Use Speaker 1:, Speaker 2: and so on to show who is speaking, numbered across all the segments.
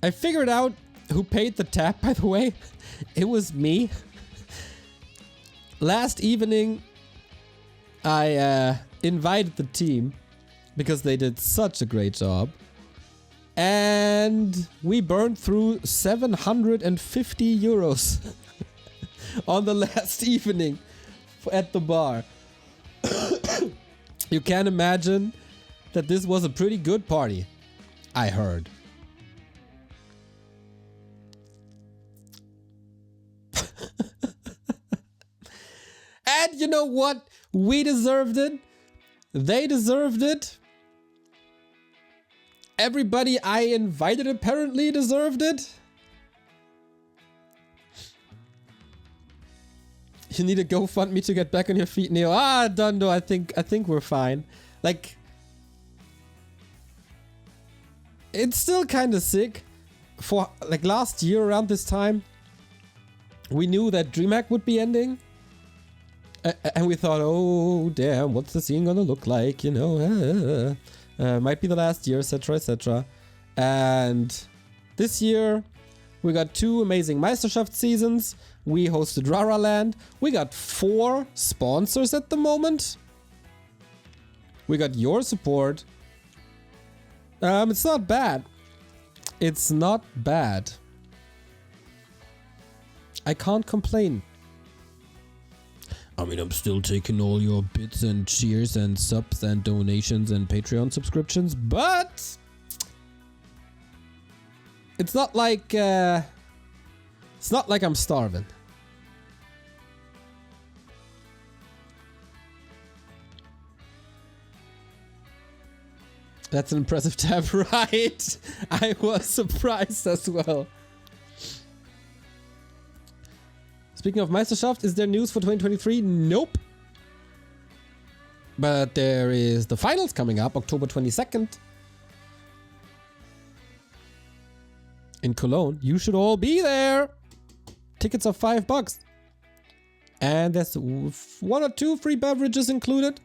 Speaker 1: I figured out who paid the tab, by the way. It was me. Last evening, I invited the team because they did such a great job. And we burned through 750 euros on the last evening at the bar. You can imagine that this was a pretty good party, I heard. And you know what? We deserved it. They deserved it. Everybody I invited apparently deserved it. You need a GoFundMe to get back on your feet, Neo. Ah, Dundo, I think we're fine. Like, it's still kind of sick. For like last year around this time, we knew that DreamHack would be ending. And we thought, oh damn, what's the scene gonna look like? You know, might be the last year, etc, etc. And this year, we got 2 amazing Meisterschaft seasons. We hosted Rara Land. We got 4 sponsors at the moment. We got your support. It's not bad. It's not bad. I can't complain. I mean, I'm still taking all your bits and cheers and subs and donations and Patreon subscriptions, but it's not like I'm starving. That's an impressive tab, right? I was surprised as well. Speaking of Meisterschaft, is there news for 2023? Nope. But there is the finals coming up, October 22nd. In Cologne. You should all be there. Tickets are $5. And there's 1 or 2 free beverages included.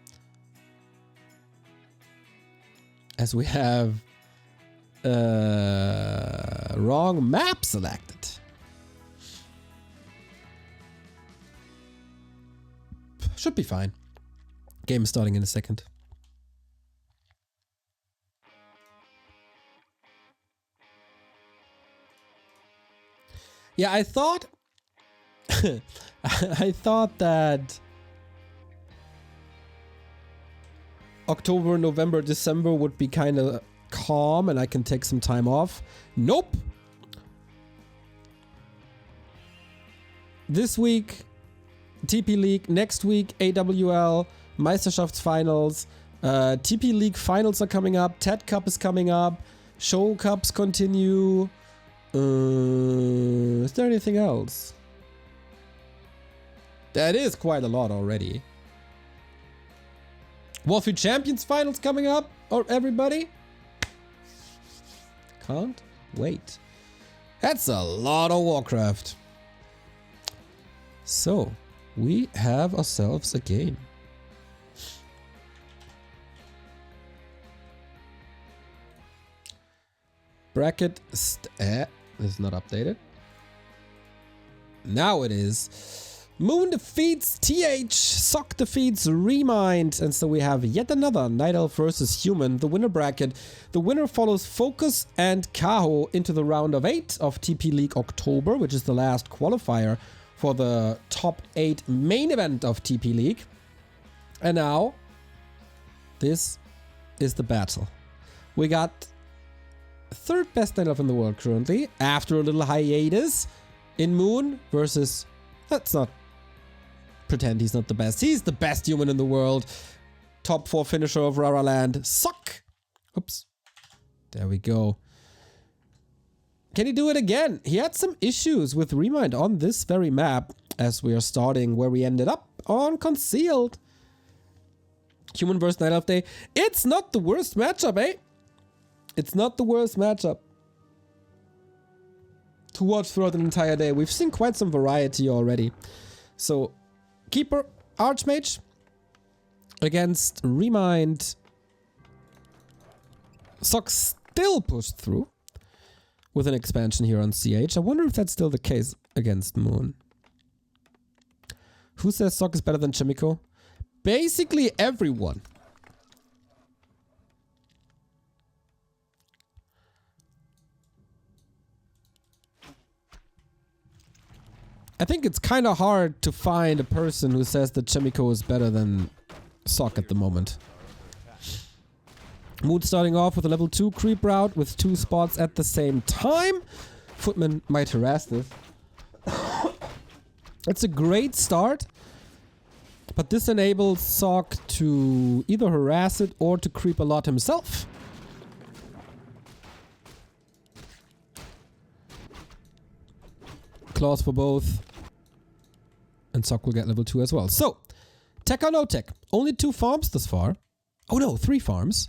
Speaker 1: As we have wrong map selected. Should be fine. Game is starting in a second. Yeah, I thought I thought that October, November, December would be kind of calm and I can take some time off. Nope. This week TP League, next week AWL, Meisterschaftsfinals, TP League finals are coming up, TED Cup is coming up, Show Cups continue. Is there anything else? That is quite a lot already. Warcraft Champions finals coming up, or everybody? Can't wait. That's a lot of Warcraft. So, we have ourselves a game. Bracket this is not updated. Now it is. Moon defeats TH, Sock defeats Remind, and so we have yet another Night Elf versus Human, the winner bracket. The winner follows Focus and Kaho into the round of 8 of TP League October, which is the last qualifier for the top 8 main event of TP League. And now, this is the battle. We got 3rd best Night Elf in the world currently, after a little hiatus, in Moon versus... Let's not pretend he's not the best. He's the best human in the world. Top 4 finisher of Rara Land. Suck! Oops. There we go. Can he do it again? He had some issues with Remind on this very map, as we are starting where we ended up on Concealed. Human vs. Night Elf Day. It's not the worst matchup, eh? It's not the worst matchup to watch throughout an entire day. We've seen quite some variety already. So, Keeper, Archmage against Remind. Sock still pushed through. with an expansion here on CH. I wonder if that's still the case against Moon. Who says Sok is better than Chimico? Basically everyone. I think it's kind of hard to find a person who says that Chimico is better than Sok at the moment. Moon starting off with a level 2 creep route with 2 spots at the same time. Footman might harass this. It's a great start, but this enables Sok to either harass it or to creep a lot himself. Claws for both. And Sok will get level 2 as well. So, tech or no tech? Only 2 farms thus far. Oh no, 3 farms.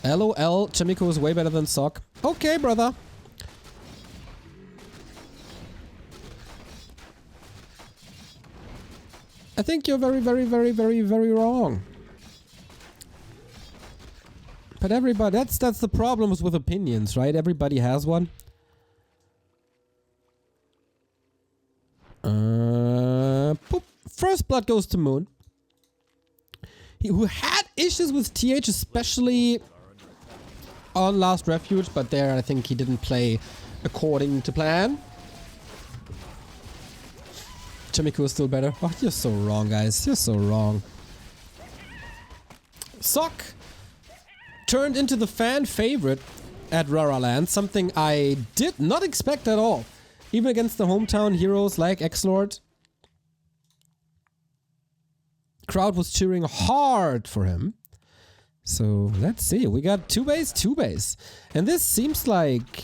Speaker 1: LOL, Chimico is way better than Sok. Okay, brother. I think you're very, very, very, very, very wrong. But everybody, that's the problems with opinions, right? Everybody has one. Poop. First blood goes to Moon. Who had issues with TH, especially on Last Refuge, but there I think he didn't play according to plan. Chimico is still better. Oh, you're so wrong, guys. You're so wrong. Sok turned into the fan favorite at Raraland, something I did not expect at all. Even against the hometown heroes like X-Lord. Crowd was cheering hard for him. So let's see. We got 2 base, 2 base. And this seems like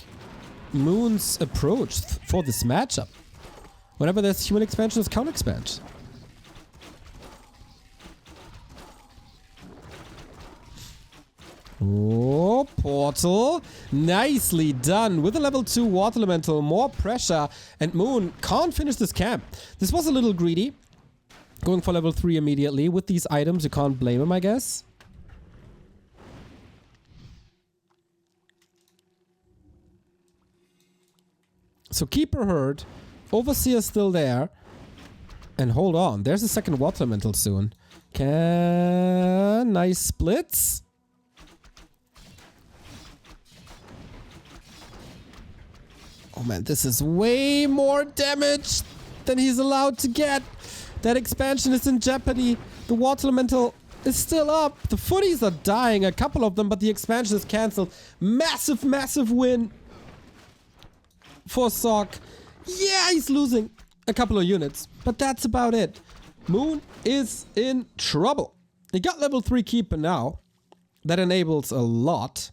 Speaker 1: Moon's approach for this matchup. Whenever there's human expansion, there's counter expansion. Oh, portal. Nicely done. With a level 2 water elemental, more pressure, and Moon can't finish this camp. This was a little greedy. Going for level 3 immediately. With these items, you can't blame him, I guess. So Keeper Herd. Overseer still there. And hold on. There's a second water elemental soon. Nice splits. Oh man, this is way more damage than he's allowed to get. That expansion is in jeopardy. The water elemental is still up. The footies are dying, a couple of them, but the expansion is cancelled. Massive, massive win for Sok. Yeah, he's losing a couple of units, but that's about it. Moon is in trouble. He got level 3 keeper now. That enables a lot.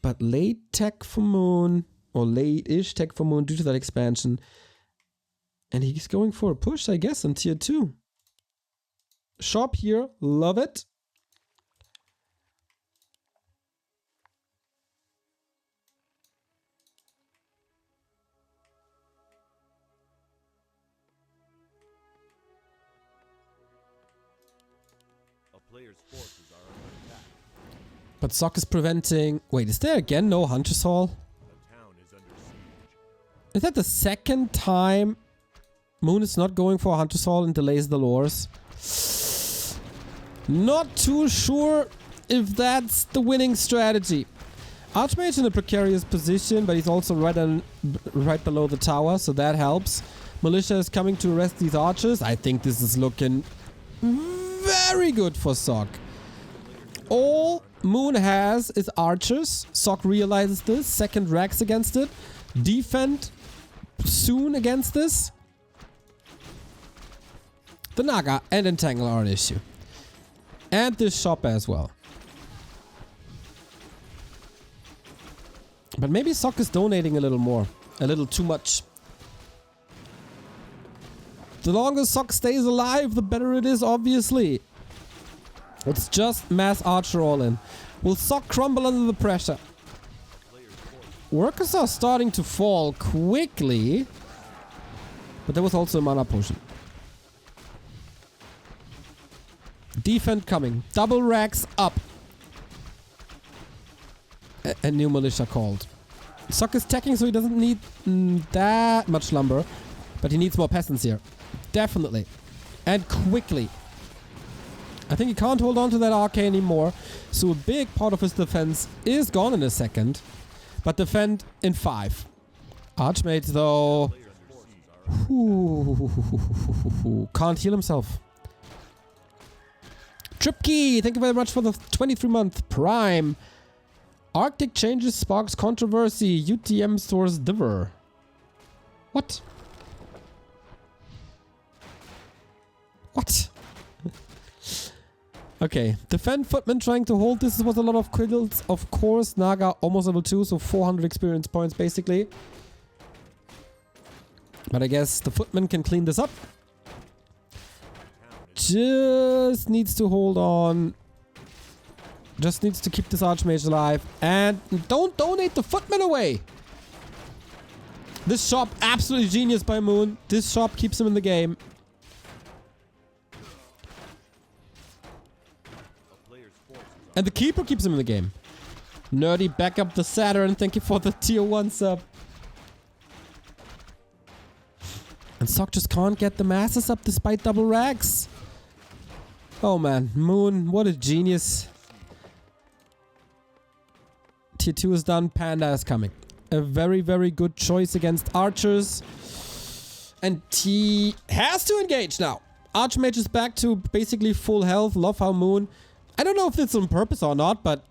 Speaker 1: But late tech for Moon, or late-ish tech for Moon due to that expansion. And he's going for a push, I guess, on tier 2. Shop here, love it. But Sok is preventing... Wait, is there again no Hunter's Hall? Is that the second time Moon is not going for a Hunter's Hall and delays the lures? Not too sure if that's the winning strategy. Archmage in a precarious position, but he's also right below the tower, so that helps. Militia is coming to arrest these archers. I think this is looking very good for Sok. All Moon has is archers. Sok realizes this. Second Rax against it. Defend soon against this. The Naga and Entangle are an issue. And this shop as well. But maybe Sok is donating a little more. A little too much. The longer Sok stays alive, the better it is, obviously. It's just mass archer all in. Will Sok crumble under the pressure? Workers are starting to fall quickly. But there was also a mana potion. Defend coming. Double racks up. And new militia called. Sock is attacking, so he doesn't need that much lumber. But he needs more peasants here. Definitely. And quickly. I think he can't hold on to that RK anymore. So a big part of his defense is gone in a second. But defend in 5. Archmage, though... can't heal himself. Tripkey, thank you very much for the 23-month Prime. Arctic changes sparks controversy. UTM stores diver. What? What? Okay, defend footman trying to hold. This was a lot of kills. Of course, Naga almost level 2, so 400 experience points basically. But I guess the footman can clean this up. Just needs to hold on. Just needs to keep this Archmage alive. And don't donate the footman away. This shop, absolutely genius by Moon. This shop keeps him in the game. And the keeper keeps him in the game. Nerdy, back up the Saturn. Thank you for the tier 1 sub. And Sock just can't get the masses up despite double racks. Oh man, Moon, what a genius. Tier 2 is done, Panda is coming. A very, very good choice against archers. And he has to engage now. Archmage is back to basically full health. Love how Moon... I don't know if it's on purpose or not, but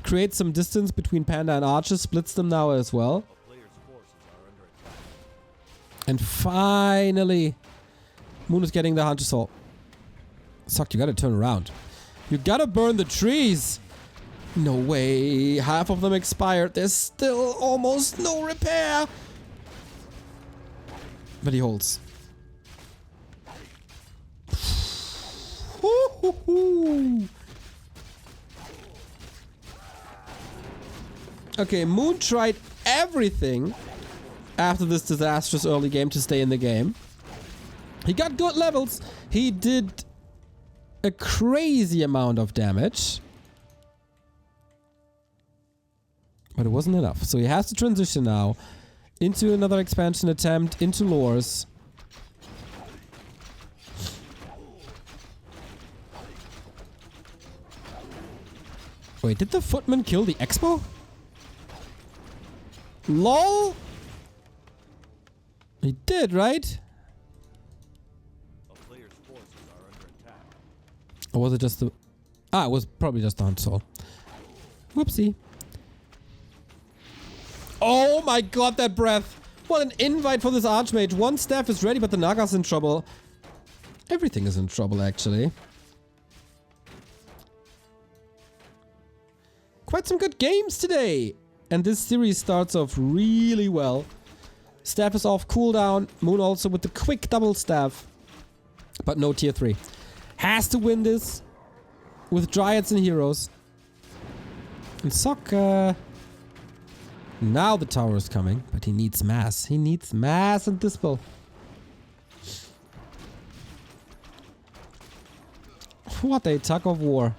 Speaker 1: creates some distance between Panda and Archer, splits them now as well. And finally, Moon is getting the Hunter Soul. Sock, you gotta turn around. You gotta burn the trees. No way. Half of them expired. There's still almost no repair. But he holds. Okay, Moon tried everything after this disastrous early game to stay in the game. He got good levels. He did a crazy amount of damage. But it wasn't enough. So he has to transition now into another expansion attempt, into lores. Wait, did the footman kill the expo? LOL? He did, right? Or was it just the... Ah, it was probably just the Hunt Soul. Whoopsie. Oh my god, that breath. What an invite for this Archmage. One staff is ready, but the Naga's in trouble. Everything is in trouble, actually. Quite some good games today. And this series starts off really well. Staff is off cooldown. Moon also with the quick double staff. But no tier 3. Has to win this with Dryads and Heroes. And Sock, now the tower is coming, but he needs mass. He needs mass and dispel. What a tug of war.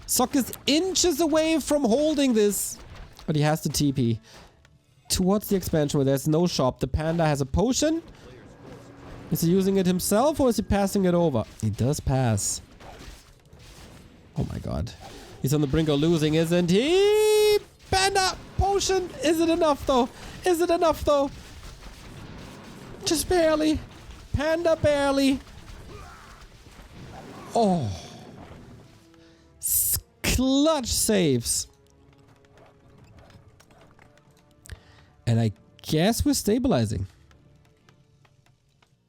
Speaker 1: Sock is inches away from holding this. But he has to TP towards the expansion where there's no shop. The Panda has a potion. Is he using it himself or is he passing it over? He does pass. Oh my god. He's on the brink of losing, isn't he? Panda! Potion! Is it enough though? Is it enough though? Just barely. Panda barely. Oh. Clutch saves. And I guess we're stabilizing.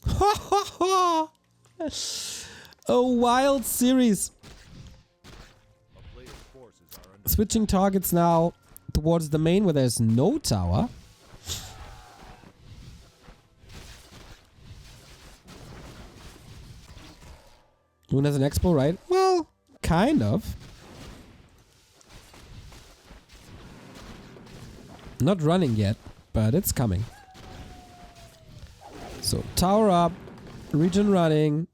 Speaker 1: Ha ha ha! A wild series. Switching targets now towards the main where there's no tower. Moon has an expo, right? Well, kind of. Not running yet, but it's coming. So, tower up, region running.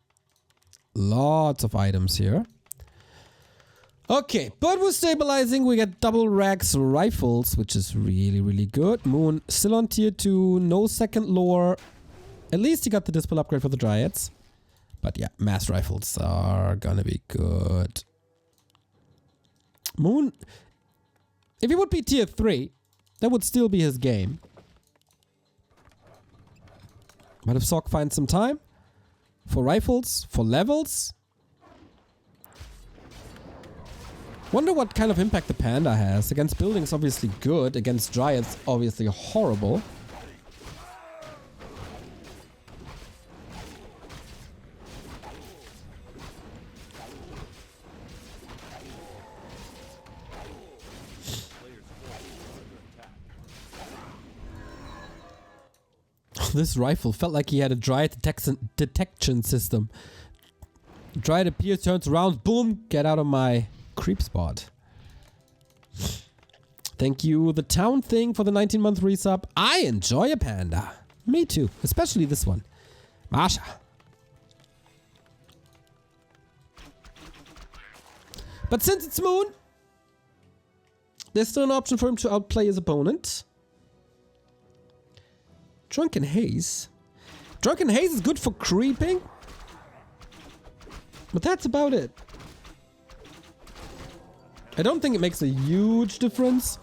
Speaker 1: Lots of items here. Okay, but we're stabilizing. We get double racks rifles, which is really, really good. Moon still on tier 2. No second lore. At least he got the dispel upgrade for the Dryads. But yeah, mass rifles are gonna be good. Moon... If he would be tier 3, that would still be his game. But if Sok finds some time for rifles, for levels... Wonder what kind of impact the Panda has. Against buildings, obviously good. Against Dryads, obviously horrible. This rifle felt like he had a Dryad detection system. Dryad appears, turns around, boom, get out of my creep spot. Thank you, the town thing, for the 19-month resub. I enjoy a panda. Me too, especially this one. Masha. But since it's Moon, there's still an option for him to outplay his opponent. Drunken Haze. Drunken Haze is good for creeping. But that's about it. I don't think it makes a huge difference.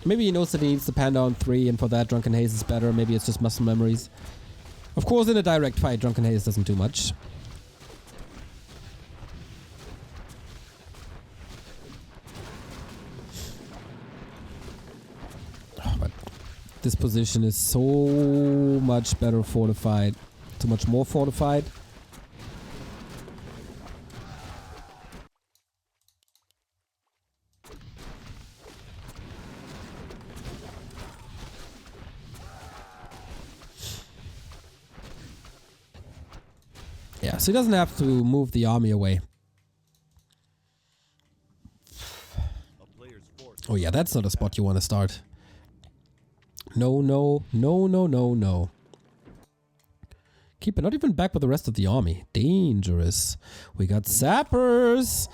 Speaker 1: Maybe he knows that he needs the Panda on 3, and for that Drunken Haze is better. Maybe it's just muscle memories. Of course, in a direct fight, Drunken Haze doesn't do much. Oh, but this position is so much better fortified. So much more fortified. Yeah, so he doesn't have to move the army away. Oh yeah, that's not a spot you want to start. No, no, no, no, no, no. Keep it, not even back with the rest of the army. Dangerous. We got sappers.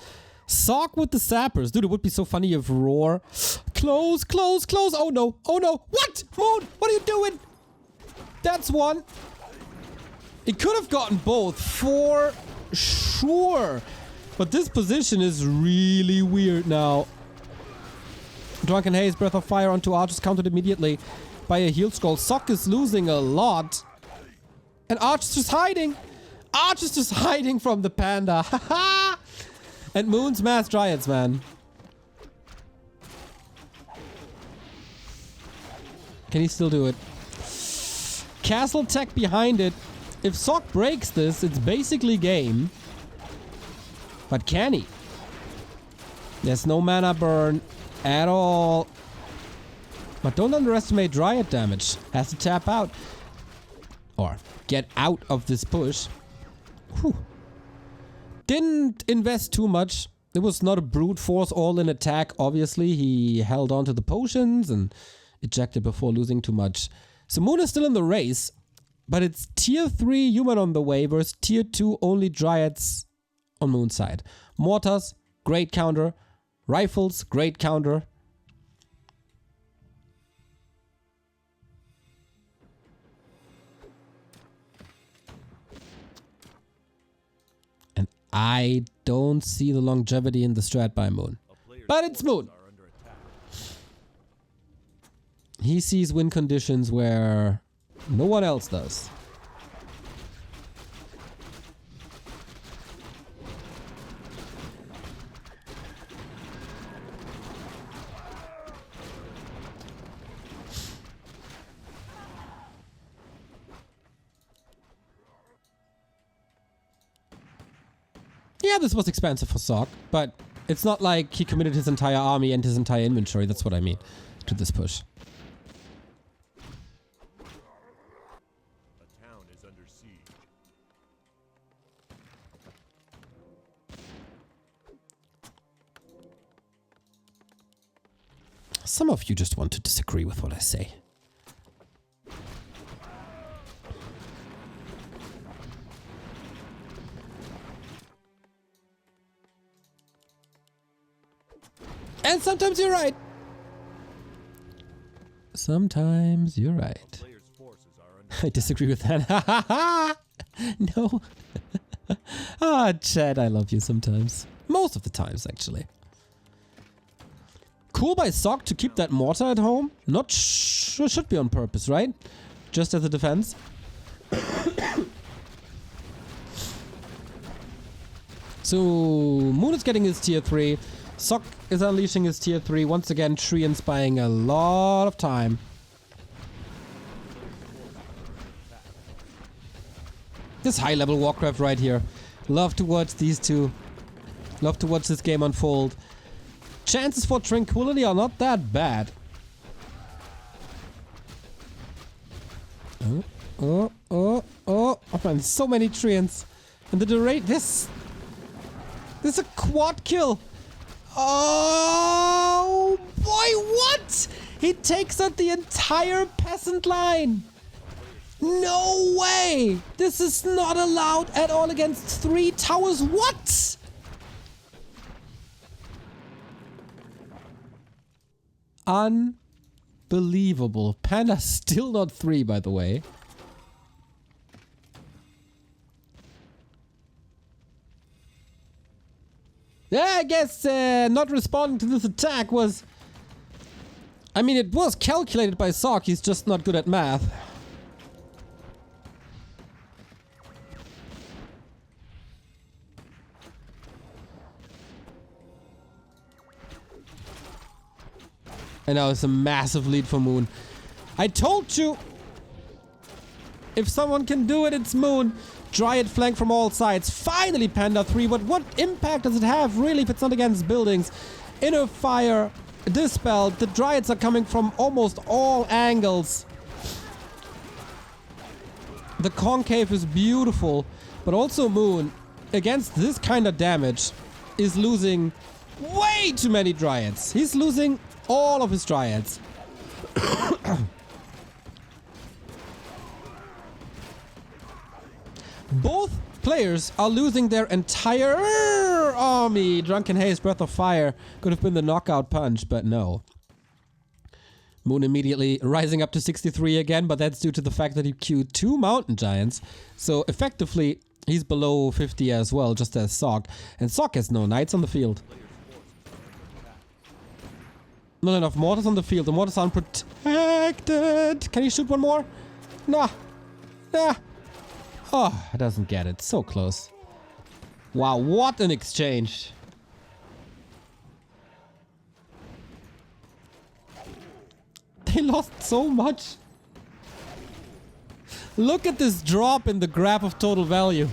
Speaker 1: Sok with the sappers. Dude, it would be so funny if Roar... Close, close, close. Oh no, oh no. What? Moon, what are you doing? That's one. It could have gotten both, for sure. But this position is really weird now. Drunken Haze, Breath of Fire onto Arch is countered immediately by a heal scroll. Sok is losing a lot. And Arch is just hiding. Arch is just hiding from the Panda. Haha! And Moon's mass Dryads, man. Can he still do it? Castle tech behind it. If Sok breaks this, it's basically game. But can he? There's no mana burn at all. But don't underestimate Dryad damage. Has to tap out. Or get out of this push. Whew. Didn't invest too much. It was not a brute force all-in attack, obviously. He held on to the potions and ejected before losing too much. So Moon is still in the race. But it's tier 3 human on the way versus tier 2 only Dryads on Moon's side. Mortars, great counter. Rifles, great counter. And I don't see the longevity in the strat by Moon. But it's Moon. He sees win conditions where... no one else does. Yeah, this was expensive for Sok, but it's not like he committed his entire army and his entire inventory, that's what I mean, to this push. Some of you just want to disagree with what I say. And sometimes you're right. Sometimes you're right. I disagree with that. No. Ah, Chad, I love you sometimes. Most of the times, actually. Cool by Sock to keep that mortar at home. Not sure, should be on purpose, right? Just as a defense. So, Moon is getting his tier 3. Sock is unleashing his tier 3. Once again, Treants buying a lot of time. This high-level Warcraft right here. Love to watch these two. Love to watch this game unfold. Chances for Tranquility are not that bad. Oh man, so many Treants. And the Durate, this is a quad kill. Oh boy, what? He takes out the entire peasant line. No way! This is not allowed at all against 3 towers. What? Unbelievable. Panda still not 3, by the way. Yeah, I guess not responding to this attack was... I mean, it was calculated by Sock. He's just not good at math. And now it's a massive lead for Moon. I told you! If someone can do it, it's Moon. Dryad flank from all sides. Finally Panda 3, but what impact does it have really if it's not against buildings? Inner Fire, Dispelled, the Dryads are coming from almost all angles. The Concave is beautiful, but also Moon, against this kind of damage, is losing way too many Dryads. He's losing all of his Dryads. Both players are losing their entire army. Drunken Haze, Breath of Fire could have been the knockout punch, but no. Moon immediately rising up to 63 again, but that's due to the fact that he queued 2 Mountain Giants. So effectively, he's below 50 as well, just as Sock. And Sock has no Knights on the field. Not enough mortars on the field. The mortars are unprotected. Can you shoot one more? Nah. Nah. Oh, it doesn't get it. So close. Wow, what an exchange. They lost so much. Look at this drop in the graph of total value.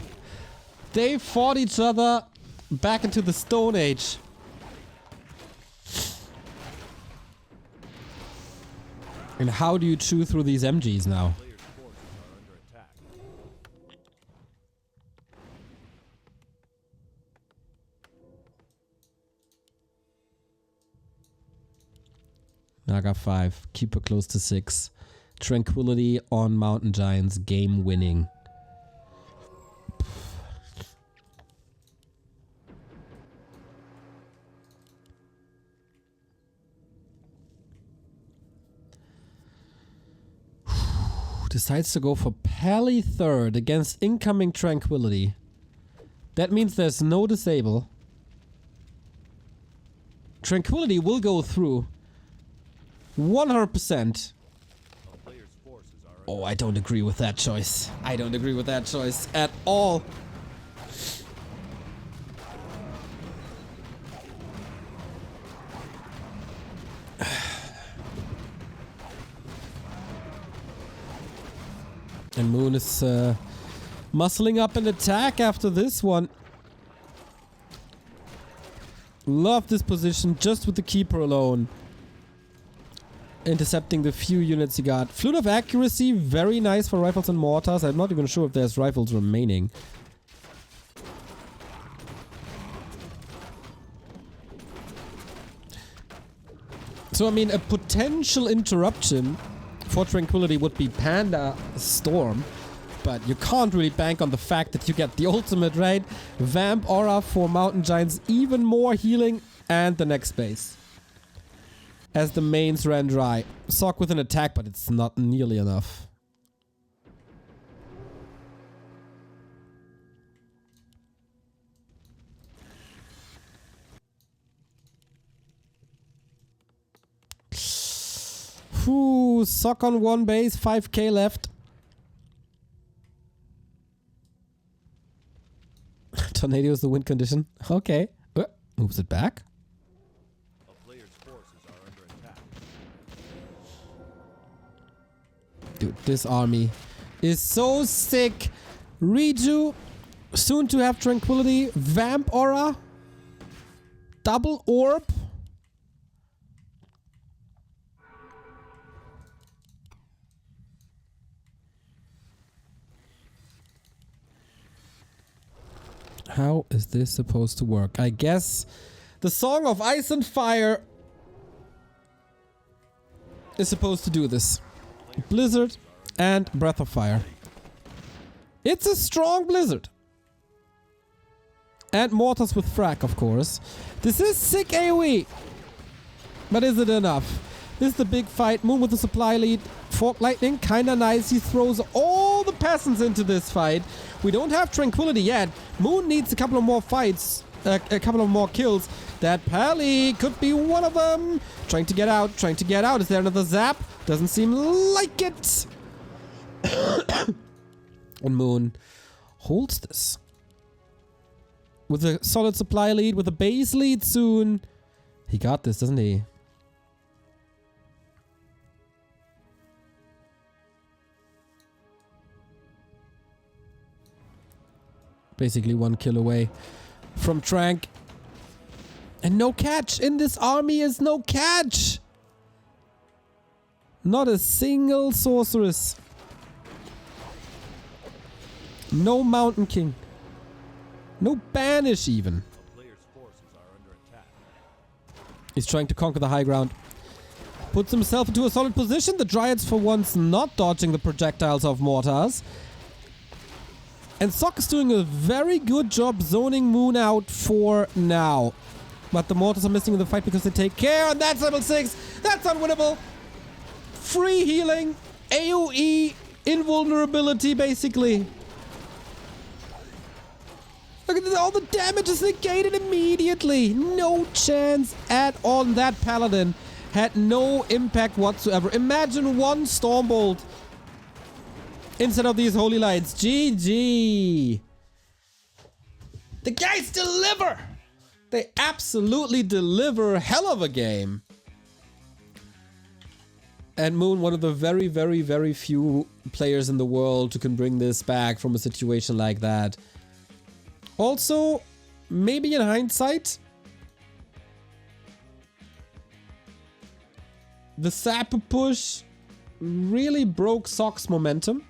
Speaker 1: They fought each other back into the Stone Age. And how do you chew through these MGs now? Naga 5, keep her close to 6. Tranquility on Mountain Giants, game winning. Decides to go for Pally 3rd against incoming Tranquility. That means there's no disable. Tranquility will go through. 100%. Oh, I don't agree with that choice. I don't agree with that choice at all. And Moon is muscling up an attack after this one. Love this position just with the Keeper alone. Intercepting the few units he got. Flute of Accuracy, very nice for rifles and mortars. I'm not even sure if there's rifles remaining. So I mean, a potential interruption for Tranquility would be Panda Storm, but you can't really bank on the fact that you get the ultimate, right? Vamp Aura for Mountain Giants, even more healing, and the next base. as the mains ran dry. Sock with an attack, but it's not nearly enough. Whew, Sock on one base, 5k left. Tornado is the win condition. Okay. Moves it back.
Speaker 2: A player's forces are under attack.
Speaker 1: Dude, this army is so sick. Reju, soon to have tranquility. Vamp aura. Double orb. How is this supposed to work? I guess the Song of Ice and Fire is supposed to do this. Blizzard and Breath of Fire. It's a strong Blizzard. And Mortars with Frack, of course. This is sick AoE. But is it enough? This is the big fight. Moon with the supply lead. Fork Lightning, kinda nice. He throws all the peasants into this fight. We don't have Tranquility yet. Moon needs a couple of more fights. A couple of more kills. That Pally could be one of them. Trying to get out. Trying to get out. Is there another zap? Doesn't seem like it. And Moon holds this. With a solid supply lead. With a base lead soon. He got this, doesn't he? Basically 1 kill away from Trank. And no catch. In this army is no catch. Not a single sorceress. No Mountain King. No Banish even.
Speaker 2: A player's forces are under attack.
Speaker 1: He's trying to conquer the high ground. Puts himself into a solid position. The Dryads for once not dodging the projectiles of Mortars. And Sock is doing a very good job zoning Moon out for now. But the Mortars are missing in the fight because they take care. And that's level 6. That's unwinnable. Free healing. AoE. Invulnerability, basically. Look at this. All the damage is negated immediately. No chance at all. That Paladin had no impact whatsoever. Imagine one Stormbolt instead of these holy lights. GG. The guys deliver. They absolutely deliver. Hell of a game. And Moon, one of the very, very, very few players in the world who can bring this back from a situation like that. Also, maybe in hindsight, the Sapper push really broke Sock's momentum.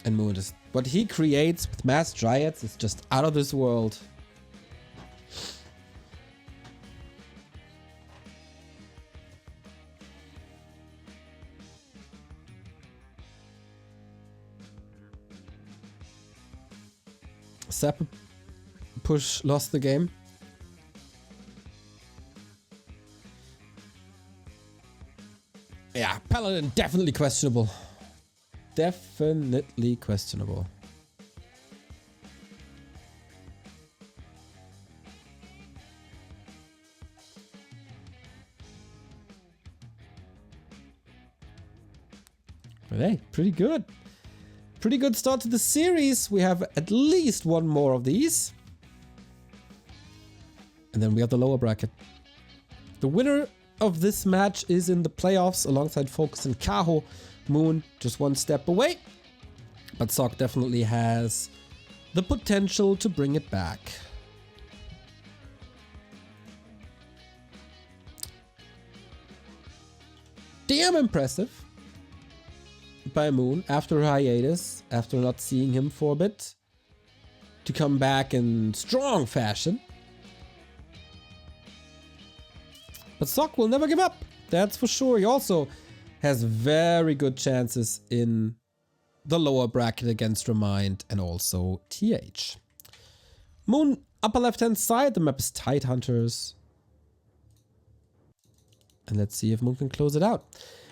Speaker 1: And Moon, just what he creates with Mass Dryads is just out of this world. Sapper push lost the game. Yeah, Paladin definitely questionable. Definitely questionable. But hey, pretty good. Pretty good start to the series. We have at least one more of these. And then we have the lower bracket. The winner of this match is in the playoffs alongside Focus and Kaho. Moon just one step away. But Sock definitely has the potential to bring it back. Damn impressive by Moon after a hiatus, after not seeing him for a bit, to come back in strong fashion. But Sock will never give up, that's for sure. He also has very good chances in the lower bracket against Remind and also TH. Moon, upper left hand side, the map is Tidehunters. And let's see if Moon can close it out.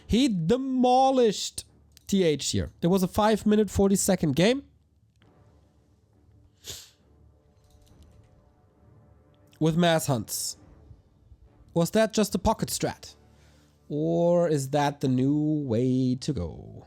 Speaker 1: He demolished TH here. It was a 5-minute 40-second game. With mass hunts. Was that just a pocket strat? Or is that the new way to go?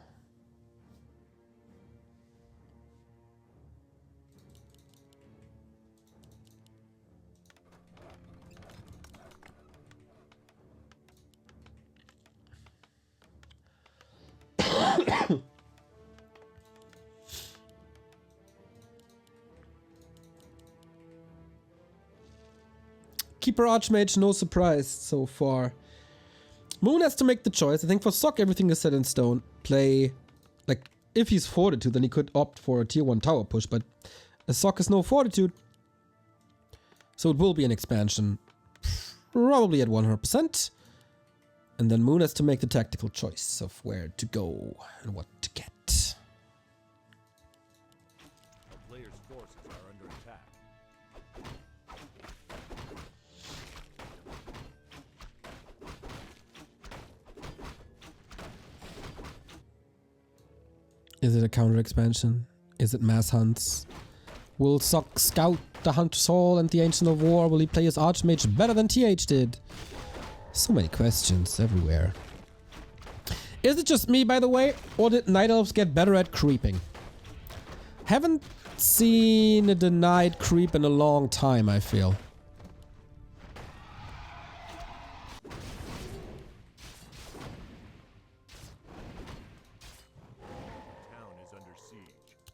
Speaker 1: Keeper Archmage, no surprise so far. Moon has to make the choice. I think for Sock everything is set in stone. Play, like, if he's Fortitude, then he could opt for a tier 1 tower push, but a Sock is no Fortitude. So it will be an expansion. Probably at 100%. And then Moon has to make the tactical choice of where to go and what to get.
Speaker 2: A player's forces are under attack.
Speaker 1: Is it a counter expansion? Is it mass hunts? Will Sock scout the Hunter's Hall and the Ancient of War? Will he play his Archmage better than TH did? So many questions everywhere. Is it just me, by the way? Or did Night Elves get better at creeping? Haven't seen a denied creep in a long time, I feel.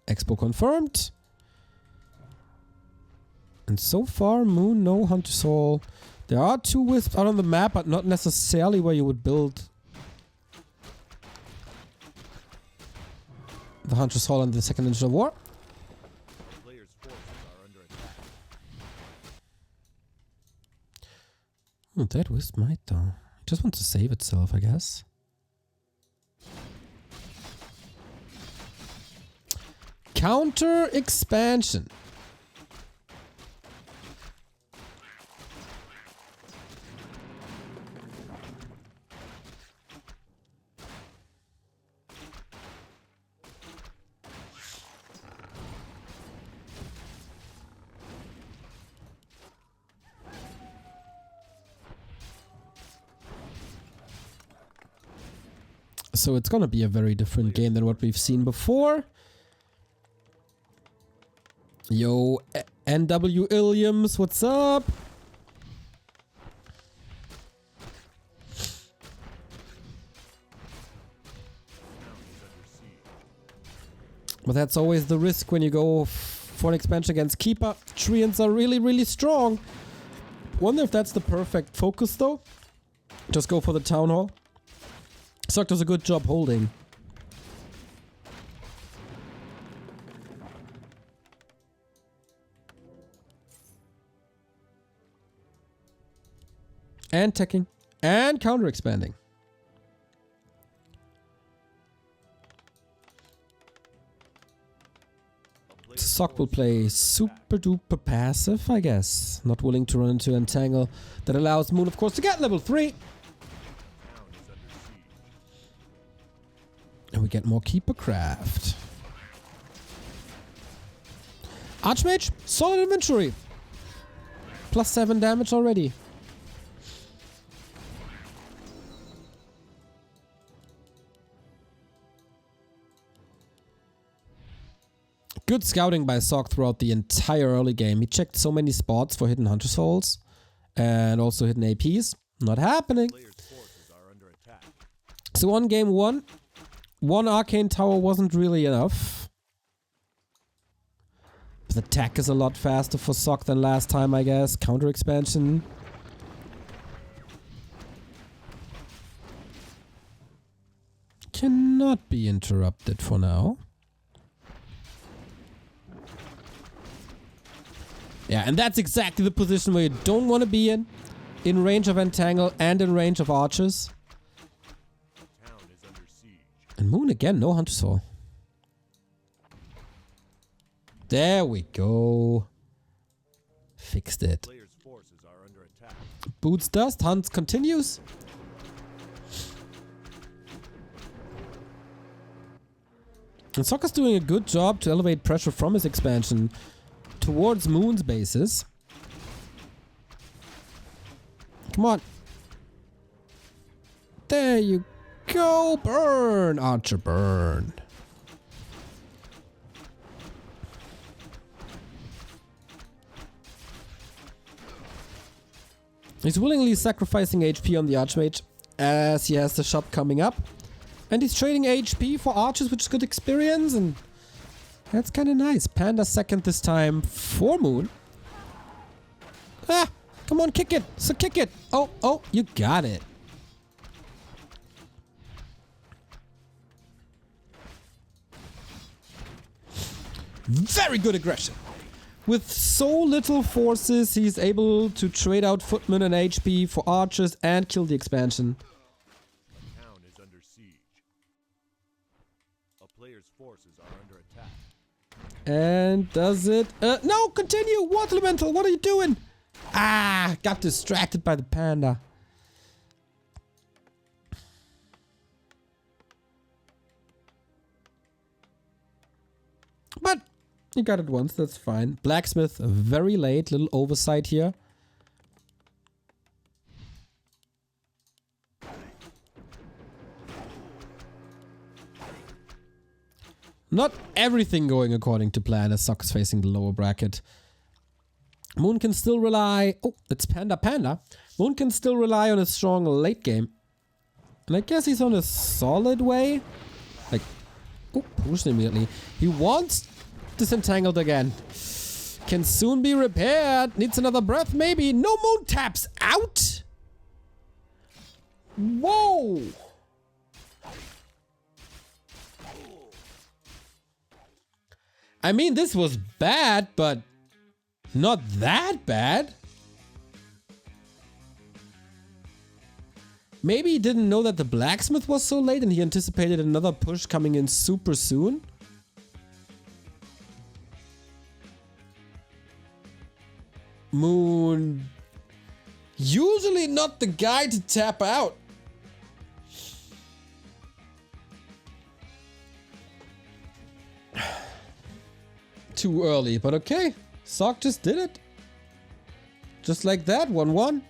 Speaker 1: Expo confirmed. And so far, Moon, no Hunter's Hall. There are 2 Wisps out on the map, but not necessarily where you would build the Hunter's Hall and the Second Engine of War.
Speaker 2: The player's forces are under attack.
Speaker 1: That Wisp might, though. It just wants to save itself, I guess. Counter expansion. So it's gonna be a very different game than what we've seen before. Yo, NW Illiams, what's up? But that's always the risk when you go for an expansion against Keeper. Treants are really, really strong. Wonder if that's the perfect focus, though. Just go for the Town Hall. Sock does a good job holding. And teching. And counter expanding. Sock will play super duper passive, I guess. Not willing to run into Entangle. That allows Moon, of course, to get level 3. And we get more Keeper Craft. Archmage, solid inventory. +7 damage already. Good scouting by Sock throughout the entire early game. He checked so many spots for hidden Hunter's Halls and also hidden APs. Not happening. So on game 1, 1 Arcane Tower wasn't really enough. The attack is a lot faster for Sock than last time, I guess. Counter expansion. Cannot be interrupted for now. Yeah, and that's exactly the position where you don't want to be in range of Entangle and in range of archers. And Moon again, no Hunter's Hall. There we go. Fixed it. Boots dust, Hunts continues. And Sokka's doing a good job to elevate pressure from his expansion towards Moon's bases. Come on. There you go. Burn, Archer, burn. He's willingly sacrificing HP on the Archmage as he has the shop coming up. And he's trading HP for archers, which is good experience, and that's kind of nice. Panda second this time for Moon. Ah! Come on, kick it! So kick it! Oh, oh, you got it. Very good aggression. With so little forces, he's able to trade out footmen and HP for archers and kill the expansion.
Speaker 2: The town is under siege. A player's forces are under attack.
Speaker 1: And does it... no, continue! Water Elemental, what are you doing? Ah, got distracted by the panda. But you got it once, that's fine. Blacksmith, very late, little oversight here. Not everything going according to plan as Sokka's facing the lower bracket. Moon can still rely... Oh, it's Panda Panda. Moon can still rely on a strong late game. And I guess he's on a solid way. Like... Oh, pushed immediately. He wants disentangled again. Can soon be repaired. Needs another breath, maybe. No, Moon taps out. Whoa. I mean, this was bad, but not that bad. Maybe he didn't know that the blacksmith was so late and he anticipated another push coming in super soon. Moon. Usually not the guy to tap out. Too early, but okay. Sok just did it. Just like that, 1-1.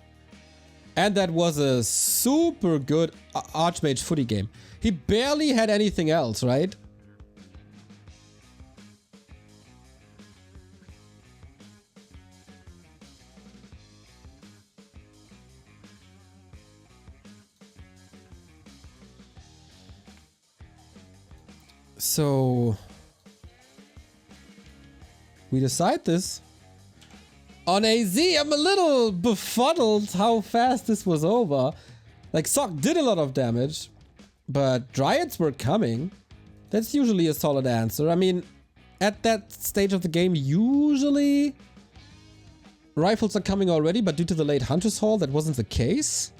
Speaker 1: And that was a super good Archmage footy game. He barely had anything else, right? So... we decide this on AZ. I'm a little befuddled how fast this was over. Like, Sok did a lot of damage, but Dryads were coming. That's usually a solid answer. I mean, at that stage of the game, usually rifles are coming already, but due to the late Hunter's Hall, that wasn't the case.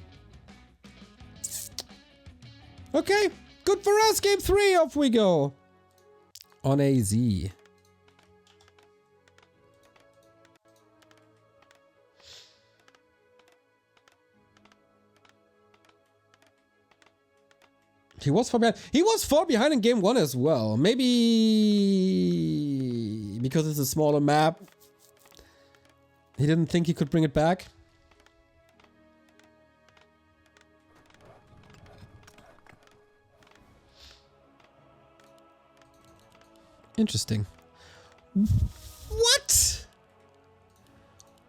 Speaker 1: Okay, good for us. Game 3, off we go. On AZ. He was far behind. He was far behind in game 1 as well. Maybe because it's a smaller map. He didn't think he could bring it back. Interesting. What?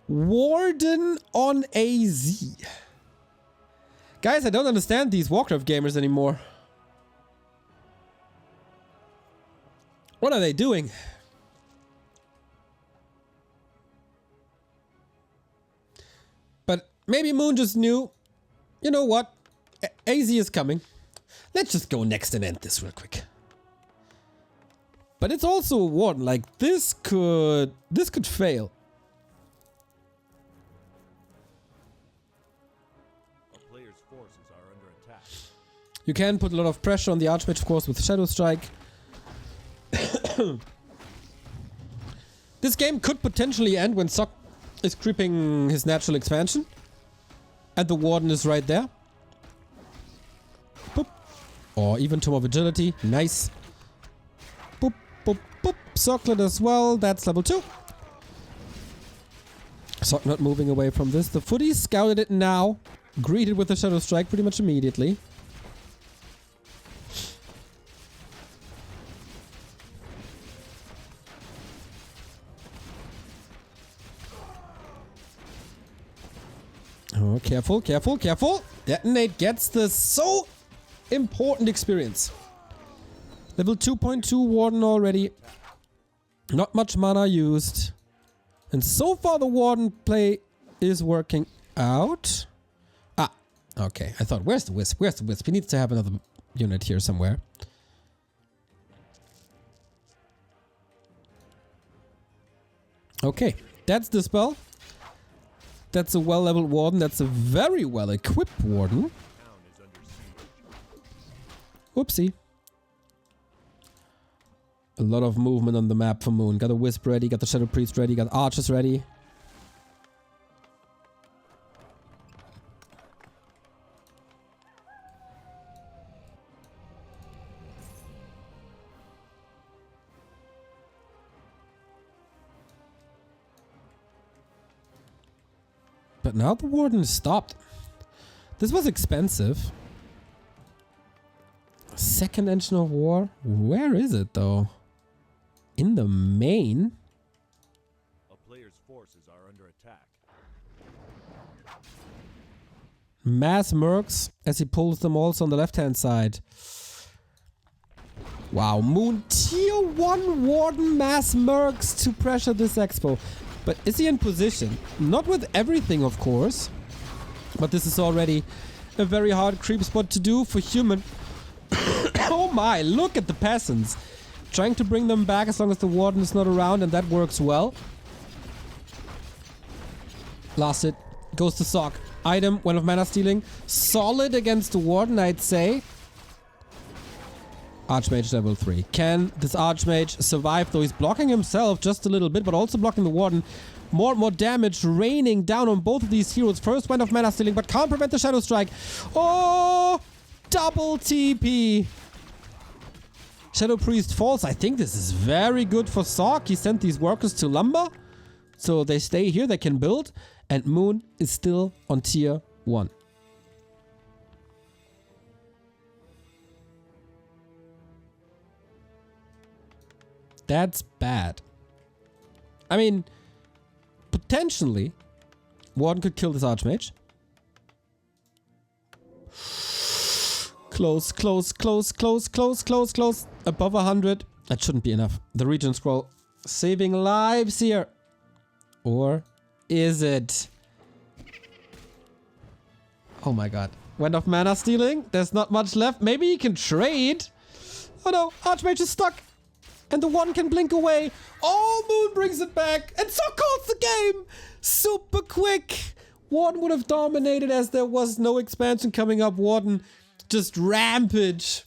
Speaker 1: Warden on AZ. Guys, I don't understand these Warcraft gamers anymore. What are they doing? But maybe Moon just knew, you know what? AZ is coming. Let's just go next and end this real quick. But it's also a warden. Like, this could fail.
Speaker 2: A player's forces are under attack.
Speaker 1: You can put a lot of pressure on the Archmage, of course, with Shadow Strike. This game could potentially end when Sok is creeping his natural expansion. And the warden is right there. Boop. Or even Tomb of Agility. Nice. Socklet as well. That's level 2. Sock not moving away from this. The footy scouted it now. Greeted with the Shadow Strike pretty much immediately. Oh, careful, careful, careful. Detonate gets the so important experience. Level 2.2 Warden already. Not much mana used. And so far the Warden play is working out. Ah, okay. I thought, where's the Wisp? Where's the Wisp? He needs to have another unit here somewhere. Okay, that's the spell. That's a well-leveled Warden. That's a very well-equipped Warden. Whoopsie. A lot of movement on the map for Moon. Got a Wisp ready, got the Shadow Priest ready, got Archers ready. But now the Warden is stopped. This was expensive. Second Engine of War? Where is it though? In the main?
Speaker 2: A player's forces are under attack.
Speaker 1: Mass mercs as he pulls them also on the left hand side. Wow, Moon tier 1 Warden mass mercs to pressure this expo. But is he in position? Not with everything, of course. But this is already a very hard creep spot to do for human. Oh my, look at the peasants. Trying to bring them back as long as the Warden is not around, and that works well. Last hit. Goes to Sock. Item, one of mana stealing. Solid against the Warden, I'd say. Archmage level 3. Can this Archmage survive, though he's blocking himself just a little bit, but also blocking the Warden. More and more damage raining down on both of these heroes. First wind of mana stealing, but can't prevent the Shadow Strike. Oh! Double TP. Shadow Priest falls. I think this is very good for Sock. He sent these workers to Lumber. So they stay here, they can build. And Moon is still on tier 1. That's bad. I mean, potentially, Warden could kill this Archmage. Close, close, close, close, close, close, close. Above 100. That shouldn't be enough. The Regent Scroll saving lives here. Or is it? Oh my god. Wind of mana stealing. There's not much left. Maybe he can trade. Oh no, Archmage is stuck. And the one can blink away. Oh, Moon brings it back. And so calls the game. Super quick. Warden would have dominated as there was no expansion coming up. Warden just rampage.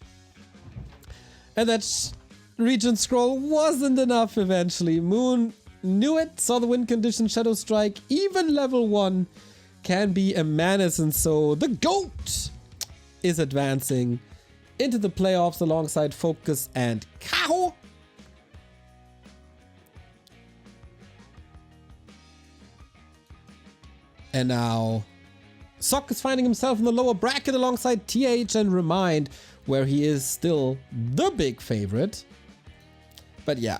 Speaker 1: And that Regent Scroll wasn't enough eventually. Moon knew it. Saw the win condition. Shadow Strike. Even level 1 can be a menace. And so the GOAT is advancing into the playoffs alongside Focus and Kaho. And now Sock is finding himself in the lower bracket alongside TH and Remind, where he is still the big favorite. But yeah,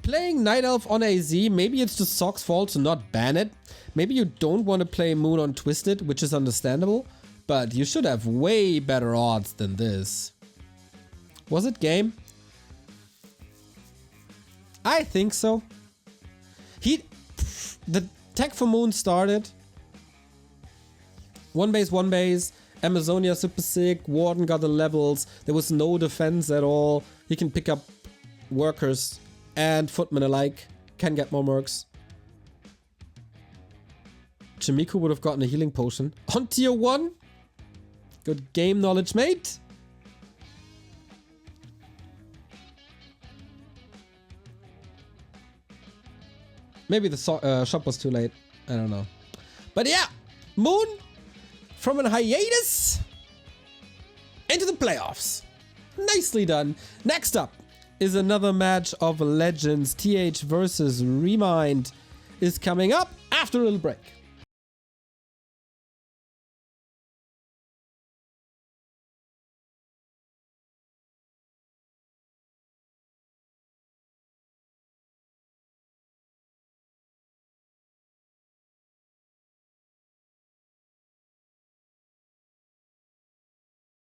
Speaker 1: playing Night Elf on AZ, maybe it's just Sock's fault to not ban it. Maybe you don't want to play Moon on Twisted, which is understandable, but you should have way better odds than this. Was it game? I think so. The tech for Moon started. One base. Amazonia super sick. Warden got the levels. There was no defense at all. He can pick up workers and footmen alike. Can get more mercs. Chimiku would have gotten a healing potion. On tier 1. Good game knowledge, mate. Maybe the shop was too late. I don't know. But yeah, Moon from a hiatus into the playoffs. Nicely done. Next up, is another match of legends. TH versus Remind is coming up after a little break.